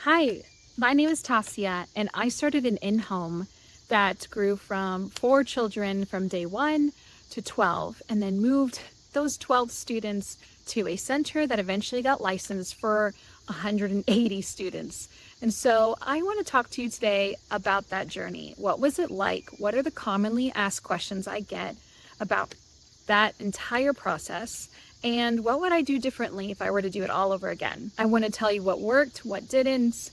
Hi, my name is Tasia, and I started an in-home that grew from 4 children from day 1 to 12, and then moved those 12 students to a center that eventually got licensed for 180 students. And so I want to talk to you today about that journey. What was it like? What are the commonly asked questions I get about that entire process? And what would I do differently if I were to do it all over again? I want to tell you what worked, what didn't,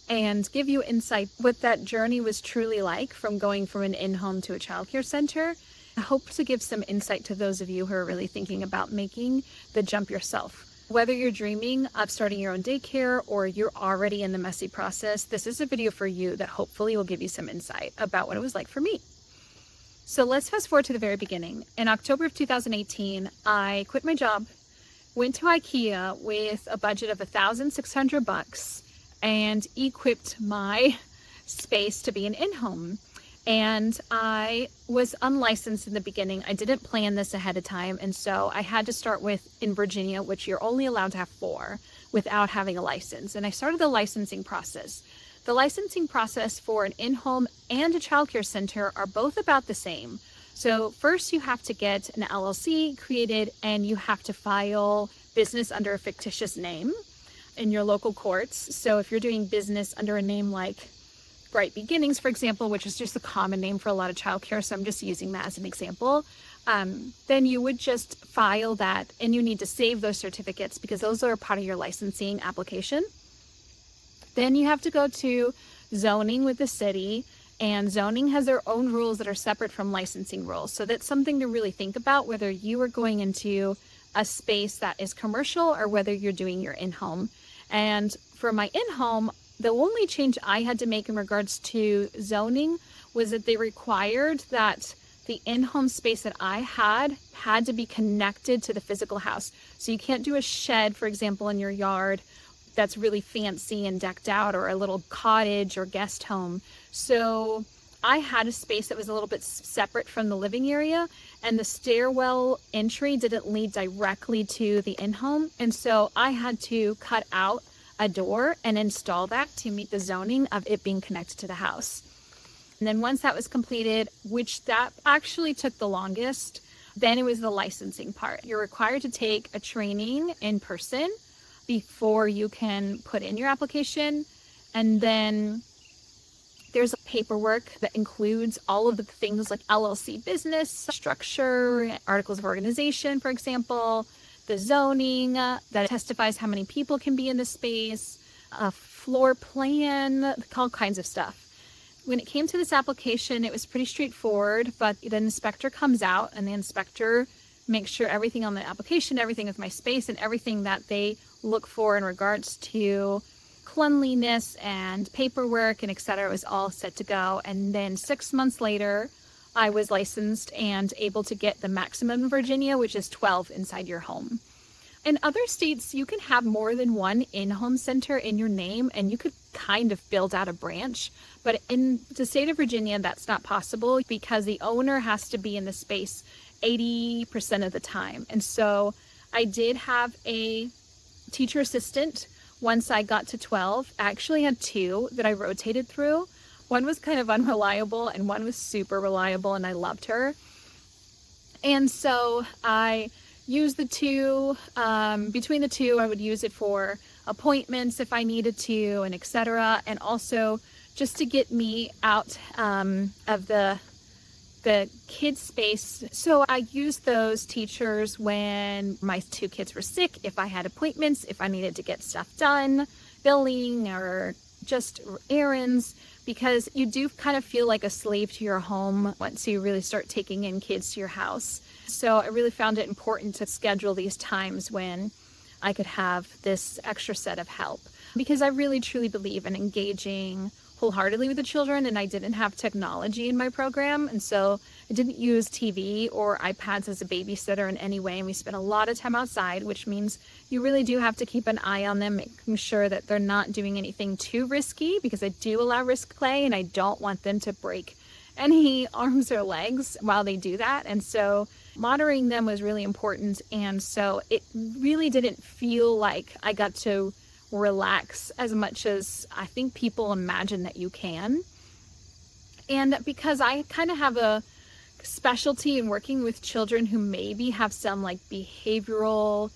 and give you insight what that journey was truly like from going from an in-home to a childcare center. I hope to give some insight to those of you who are really thinking about making the jump yourself. Whether you're dreaming of starting your own daycare or you're already in the messy process, this is a video for you that hopefully will give you some insight about what it was like for me. So let's fast forward to the very beginning. In October of 2018, I quit my job, went to IKEA with a budget of $1,600 and equipped my space to be an in-home. And I was unlicensed in the beginning. I didn't plan this ahead of time. And so I had to start with, in Virginia, which you're only allowed to have 4 without having a license. And I started the licensing process. The licensing process for an in-home and a childcare center are both about the same. So first you have to get an LLC created and you have to file business under a fictitious name in your local courts. So if you're doing business under a name like Bright Beginnings, for example, which is just a common name for a lot of childcare, so I'm just using that as an example, then you would just file that, and you need to save those certificates because those are part of your licensing application. Then you have to go to zoning with the city, and zoning has their own rules that are separate from licensing rules. So that's something to really think about, whether you are going into a space that is commercial or whether you're doing your in-home. And for my in-home, the only change I had to make in regards to zoning was that they required that the in-home space that I had to be connected to the physical house. So you can't do a shed, for example, in your yard that's really fancy and decked out, or a little cottage or guest home. So I had a space that was a little bit separate from the living area, and the stairwell entry didn't lead directly to the in-home. And so I had to cut out a door and install that to meet the zoning of it being connected to the house. And then once that was completed, which that actually took the longest, then it was the licensing part. You're required to take a training in person before you can put in your application. And then there's paperwork that includes all of the things like LLC business structure, articles of organization, for example, the zoning that testifies how many people can be in the space, a floor plan, all kinds of stuff. When it came to this application, it was pretty straightforward, but the inspector comes out and the inspector makes sure everything on the application, everything with my space, and everything that they look for in regards to cleanliness and paperwork and etc. was all set to go. And then 6 months later, I was licensed and able to get the maximum in Virginia, which is 12 inside your home. In other states, you can have more than one in-home center in your name, and you could kind of build out a branch. But in the state of Virginia, that's not possible because the owner has to be in the space 80% of the time. And so I did have a teacher assistant once I got to 12. I actually had 2 that I rotated through. One was kind of unreliable and one was super reliable, and I loved her. And so I used the 2. Between the 2, I would use it for appointments if I needed to, and etc. And also just to get me out of the kids space. So I used those teachers when my 2 kids were sick, if I had appointments, if I needed to get stuff done, billing or just errands, because you do kind of feel like a slave to your home once you really start taking in kids to your house. So I really found it important to schedule these times when I could have this extra set of help, because I really truly believe in engaging wholeheartedly with the children, and I didn't have technology in my program, and so I didn't use TV or iPads as a babysitter in any way, and we spent a lot of time outside, which means you really do have to keep an eye on them, making sure that they're not doing anything too risky, because I do allow risk play and I don't want them to break any arms or legs while they do that. And so monitoring them was really important, and so it really didn't feel like I got to relax as much as I think people imagine that you can. And because I kind of have a specialty in working with children who maybe have some like behavioral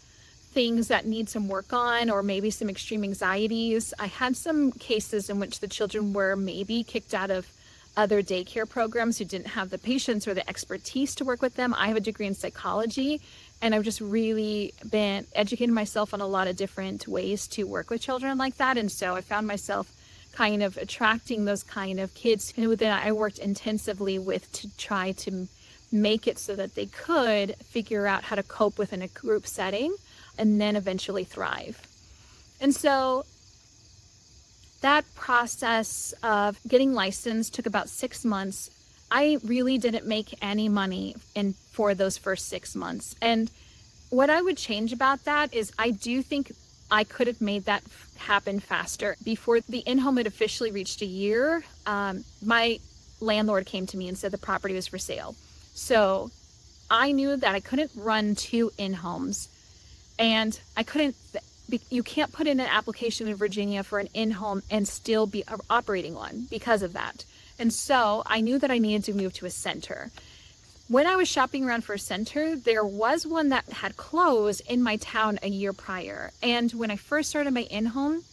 things that need some work on, or maybe some extreme anxieties. I had some cases in which the children were maybe kicked out of other daycare programs who didn't have the patience or the expertise to work with them. I have a degree in psychology, and I've just really been educating myself on a lot of different ways to work with children like that. And so I found myself kind of attracting those kind of kids who then I worked intensively with to try to make it so that they could figure out how to cope within a group setting and then eventually thrive. And so that process of getting licensed took about 6 months. I really didn't make any money for those first 6 months. And what I would change about that is I do think I could have made that happen faster. Before the in-home had officially reached a year, my landlord came to me and said the property was for sale. So I knew that I couldn't run 2 in-homes, and you can't put in an application in Virginia for an in-home and still be operating one because of that. And so I knew that I needed to move to a center. When I was shopping around for a center, there was one that had closed in my town a year prior. And when I first started my in-home,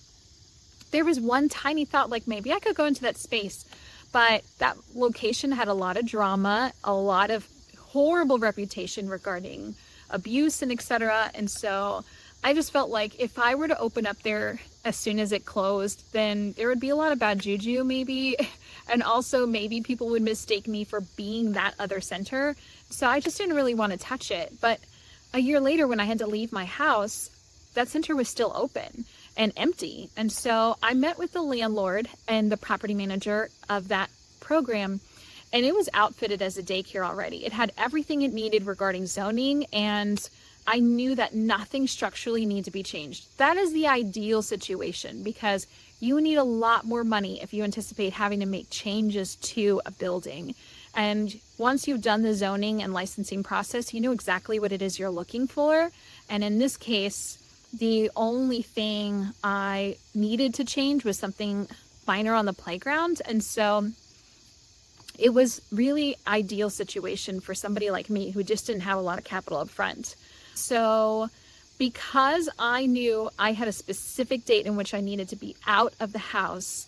there was one tiny thought, like maybe I could go into that space. But that location had a lot of drama, a lot of horrible reputation regarding abuse and etc. And so I just felt like if I were to open up there as soon as it closed, then there would be a lot of bad juju maybe. And also maybe people would mistake me for being that other center. So I just didn't really want to touch it. But a year later, when I had to leave my house, that center was still open and empty. And so I met with the landlord and the property manager of that program, and it was outfitted as a daycare already. It had everything it needed regarding zoning, and I knew that nothing structurally needed to be changed. That is the ideal situation, because you need a lot more money if you anticipate having to make changes to a building. And once you've done the zoning and licensing process, you know exactly what it is you're looking for. And in this case, the only thing I needed to change was something minor on the playground. And so it was really ideal situation for somebody like me who just didn't have a lot of capital up front. So because I knew I had a specific date in which I needed to be out of the house,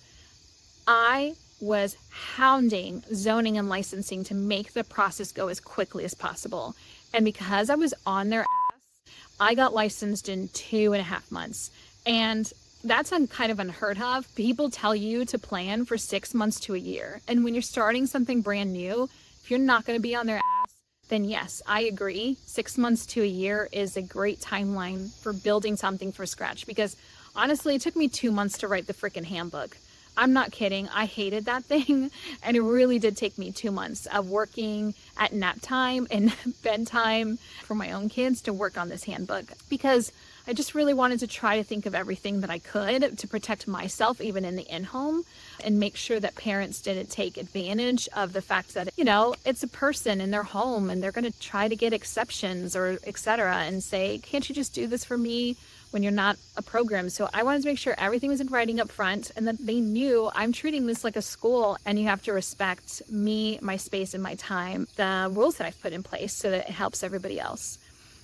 I was hounding zoning and licensing to make the process go as quickly as possible. And because I was on their ass, I got licensed in 2.5 months. And that's kind of unheard of. People tell you to plan for 6 months to a year. And when you're starting something brand new, if you're not going to be on their ass, then yes, I agree. 6 months to a year is a great timeline for building something from scratch, because honestly, it took me 2 months to write the freaking handbook. I'm not kidding. I hated that thing. And it really did take me 2 months of working at nap time and bedtime for my own kids to work on this handbook, because I just really wanted to try to think of everything that I could to protect myself, even in the in-home, and make sure that parents didn't take advantage of the fact that, you know, it's a person in their home and they're going to try to get exceptions or etc. and say, can't you just do this for me, when you're not a program. So I wanted to make sure everything was in writing up front, and that they knew I'm treating this like a school, and you have to respect me, my space, and my time, the rules that I've put in place, so that it helps everybody else.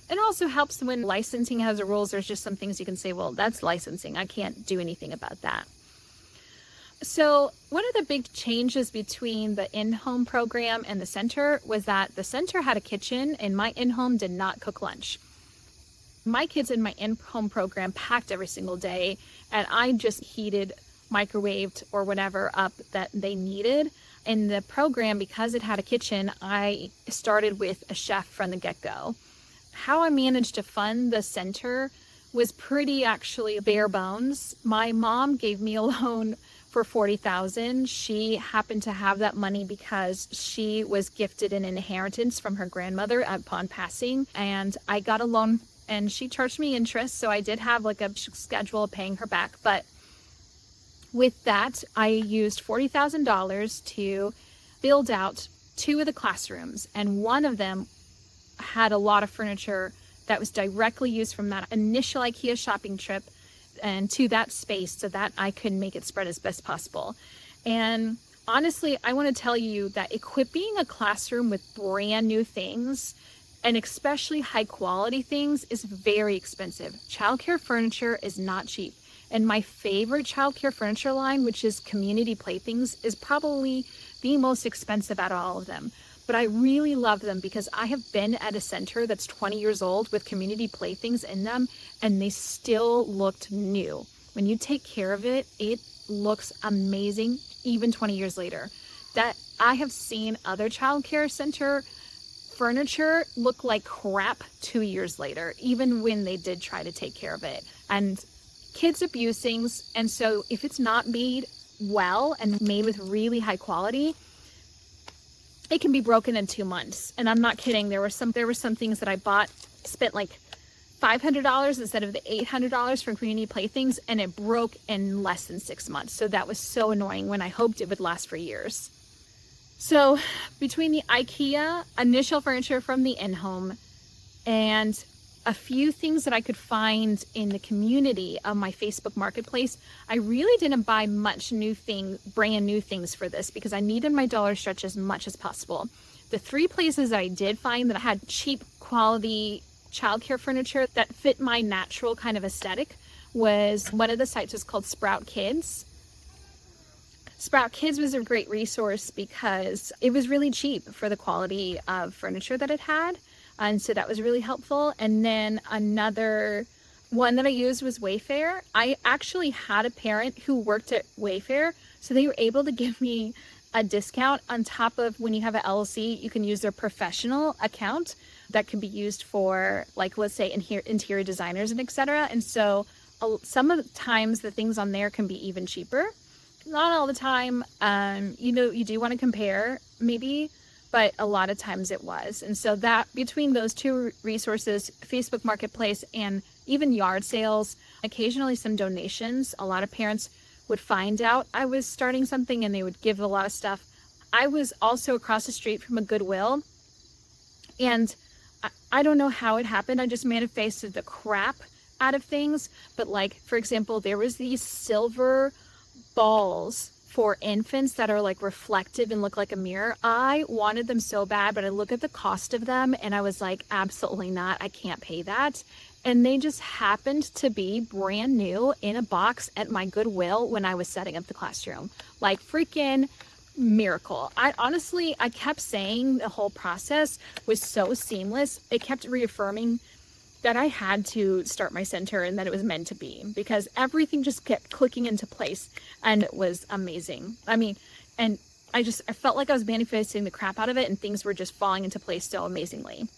It also helps when licensing has the rules. There's just some things you can say, well, that's licensing. I can't do anything about that. So one of the big changes between the in-home program and the center was that the center had a kitchen and my in-home did not cook lunch. My kids in my in-home program packed every single day, and I just heated, microwaved, or whatever up that they needed. In the program, because it had a kitchen, I started with a chef from the get-go. How I managed to fund the center was pretty actually bare bones. My mom gave me a loan for $40,000. She happened to have that money because she was gifted an inheritance from her grandmother upon passing, and I got a loan, and she charged me interest, so I did have like a schedule of paying her back. But with that, I used $40,000 to build out 2 of the classrooms, and one of them had a lot of furniture that was directly used from that initial IKEA shopping trip and to that space so that I could make it spread as best possible. And honestly, I want to tell you that equipping a classroom with brand new things, and especially high quality things, is very expensive. Childcare furniture is not cheap. And my favorite childcare furniture line, which is Community Playthings, is probably the most expensive out of all of them. But I really love them because I have been at a center that's 20 years old with Community Playthings in them, and they still looked new. When you take care of it, it looks amazing, even 20 years later. That I have seen other childcare center furniture look like crap 2 years later, even when they did try to take care of it. And kids abuse things, and so if it's not made well and made with really high quality, it can be broken in 2 months. And I'm not kidding. There were some things that I bought, spent like $500 instead of the $800 from Community Playthings, and it broke in less than 6 months. So that was so annoying when I hoped it would last for years. So between the IKEA initial furniture from the in-home and a few things that I could find in the community of my Facebook marketplace, I really didn't buy much brand new things for this because I needed my dollar stretch as much as possible. The 3 places that I did find that had cheap quality childcare furniture that fit my natural kind of aesthetic was, one of the sites was called Sprout Kids. Sprout Kids was a great resource because it was really cheap for the quality of furniture that it had. And so that was really helpful. And then another one that I used was Wayfair. I actually had a parent who worked at Wayfair, so they were able to give me a discount on top of, when you have an LLC, you can use their professional account that can be used for, like, let's say interior designers and etc. And so some of the times the things on there can be even cheaper. Not all the time. You do want to compare maybe, but a lot of times it was. And so that between those 2 resources, Facebook Marketplace and even yard sales, occasionally some donations, a lot of parents would find out I was starting something and they would give a lot of stuff. I was also across the street from a Goodwill, and I don't know how it happened. I just manifested the crap out of things. But like, for example, there was these silver balls for infants that are like reflective and look like a mirror. I wanted them so bad, but I look at the cost of them and I was like, absolutely not. I can't pay that. And they just happened to be brand new in a box at my Goodwill when I was setting up the classroom. Like, freaking miracle. I kept saying the whole process was so seamless. It kept reaffirming that I had to start my center and that it was meant to be, because everything just kept clicking into place and it was amazing. I mean, and I felt like I was manifesting the crap out of it and things were just falling into place so amazingly.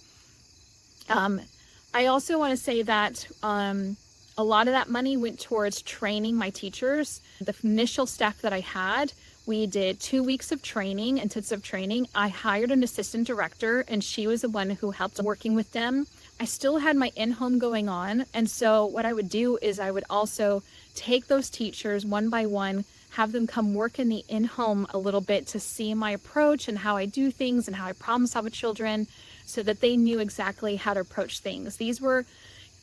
I also want to say that a lot of that money went towards training my teachers. The initial staff that I had, we did 2 weeks of training, intensive training. I hired an assistant director and she was the one who helped working with them. I still had my in-home going on. And so what I would do is I would also take those teachers one by one, have them come work in the in-home a little bit to see my approach and how I do things and how I problem solve with children so that they knew exactly how to approach things.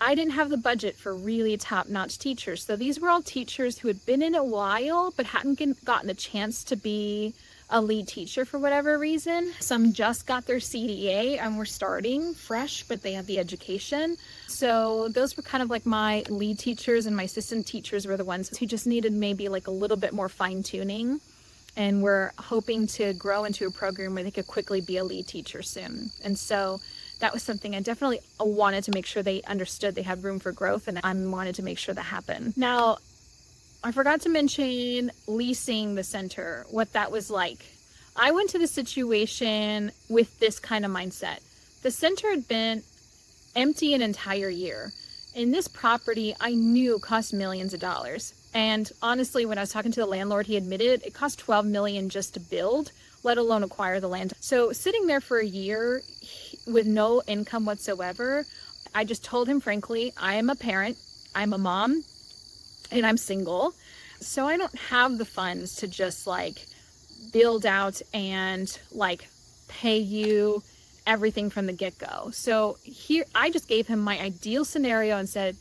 I didn't have the budget for really top-notch teachers. So these were all teachers who had been in a while but hadn't gotten a chance to be a lead teacher for whatever reason. Some just got their CDA and were starting fresh, but they had the education. So those were kind of like my lead teachers, and my assistant teachers were the ones who just needed maybe like a little bit more fine-tuning, and we're hoping to grow into a program where they could quickly be a lead teacher soon. And so that was something I definitely wanted to make sure they understood they had room for growth, and I wanted to make sure that happened. Now, I forgot to mention leasing the center, what that was like. I went to the situation with this kind of mindset. The center had been empty an entire year. And this property I knew cost millions of dollars. And honestly, when I was talking to the landlord, he admitted it cost $12 million just to build, let alone acquire the land. So sitting there for a year with no income whatsoever, I just told him frankly, I am a parent, I'm a mom, and I'm single, so I don't have the funds to just like build out and like pay you everything from the get-go. So here I just gave him my ideal scenario and said,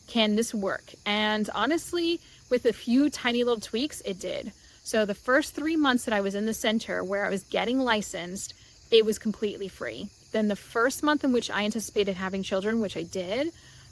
can this work? And honestly, with a few tiny little tweaks, it did. So the first 3 months that I was in the center where I was getting licensed, it was completely free. Then the first month in which I anticipated having children, which I did,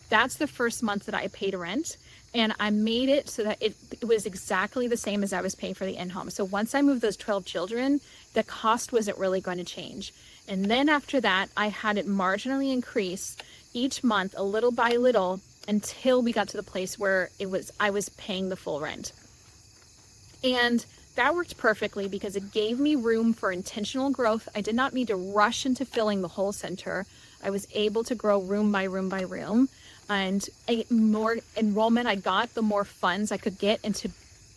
that's the first month that I paid rent. And I made it so that it was exactly the same as I was paying for the in-home. So once I moved those 12 children, the cost wasn't really going to change. And then after that, I had it marginally increase each month, a little by little, until we got to the place where I was paying the full rent. And that worked perfectly because it gave me room for intentional growth. I did not need to rush into filling the whole center. I was able to grow room by room by room. And the more enrollment I got, the more funds I could get into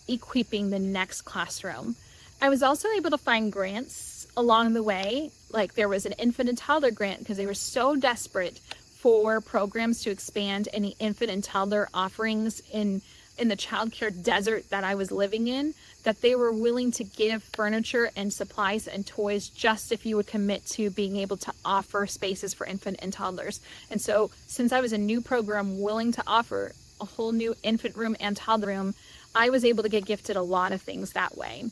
equipping the next classroom. I was also able to find grants along the way. Like there was an infant and toddler grant because they were so desperate for programs to expand any infant and toddler offerings in the childcare desert that I was living in, that they were willing to give furniture and supplies and toys just if you would commit to being able to offer spaces for infant and toddlers. And so since I was a new program willing to offer a whole new infant room and toddler room, I was able to get gifted a lot of things that way.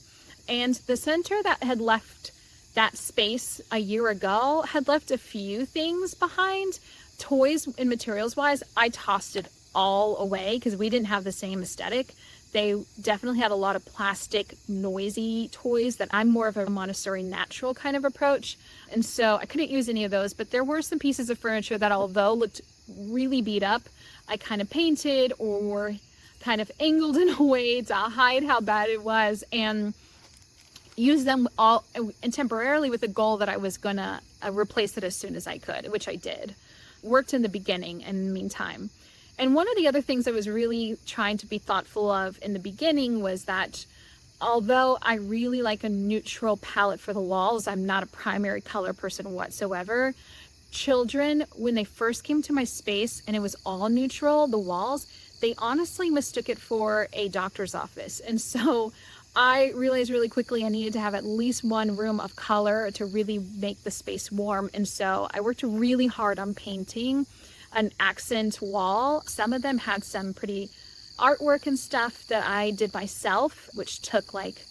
And the center that had left that space a year ago had left a few things behind. Toys and materials wise, I tossed it all away because we didn't have the same aesthetic. They definitely had a lot of plastic, noisy toys that I'm more of a Montessori natural kind of approach. And so I couldn't use any of those, but there were some pieces of furniture that although looked really beat up, I kind of painted or kind of angled in a way to hide how bad it was and use them all and temporarily with the goal that I was gonna replace it as soon as I could, which I did. Worked in the beginning and in the meantime. And one of the other things I was really trying to be thoughtful of in the beginning was that although I really like a neutral palette for the walls, I'm not a primary color person whatsoever. Children, when they first came to my space and it was all neutral, the walls, they honestly mistook it for a doctor's office. And so I realized really quickly I needed to have at least one room of color to really make the space warm. And so I worked really hard on painting an accent wall. Some of them had some pretty artwork and stuff that I did myself, which took like,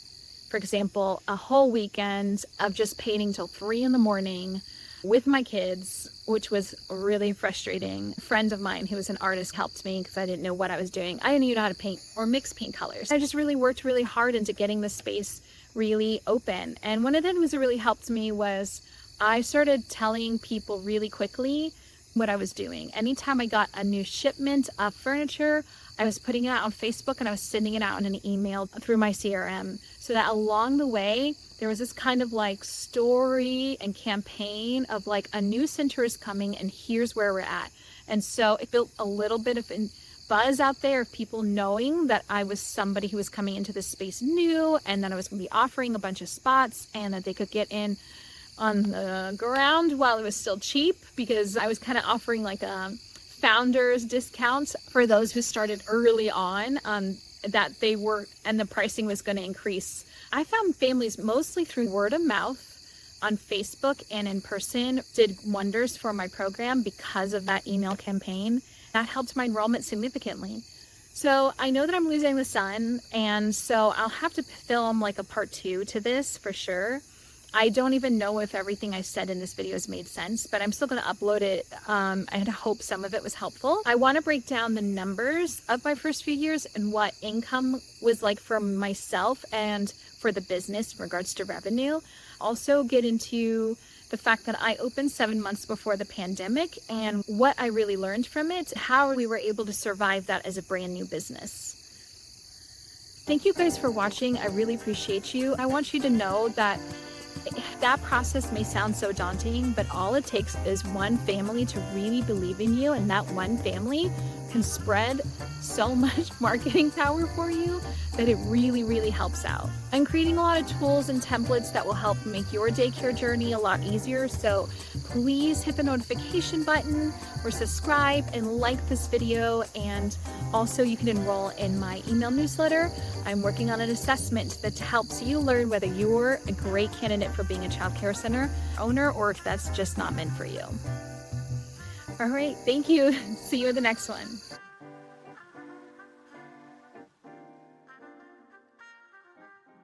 for example, a whole weekend of just painting till 3 a.m. with my kids, which was really frustrating. A friend of mine who was an artist helped me because I didn't know what I was doing. I didn't even know how to paint or mix paint colors. I just really worked really hard into getting the space really open. And one of the things that really helped me was I started telling people really quickly what I was doing. Anytime I got a new shipment of furniture, I was putting it out on Facebook and I was sending it out in an email through my CRM, so that along the way there was this kind of like story and campaign of like a new center is coming and here's where we're at. And so it built a little bit of a buzz out there of people knowing that I was somebody who was coming into this space new and that I was going to be offering a bunch of spots and that they could get in on the ground while it was still cheap, because I was kind of offering like a founder's discount for those who started early on, that they were, and the pricing was going to increase. I found families mostly through word of mouth on Facebook and in person did wonders for my program because of that email campaign. That helped my enrollment significantly. So I know that I'm losing the sun, and so I'll have to film like a part 2 to this for sure. I don't even know if everything I said in this video has made sense, but I'm still going to upload it. I hope some of it was helpful. I want to break down the numbers of my first few years and what income was like for myself and for the business in regards to revenue. Also get into the fact that I opened 7 months before the pandemic and what I really learned from it, how we were able to survive that as a brand new business. Thank you guys for watching. I really appreciate you. I want you to know that that process may sound so daunting, but all it takes is one family to really believe in you, and that one family can spread so much marketing power for you that it really, really helps out. I'm creating a lot of tools and templates that will help make your daycare journey a lot easier, so please hit the notification button or subscribe and like this video, and also you can enroll in my email newsletter. I'm working on an assessment that helps you learn whether you're a great candidate for being a childcare center owner or if that's just not meant for you. All right, thank you. See you in the next one.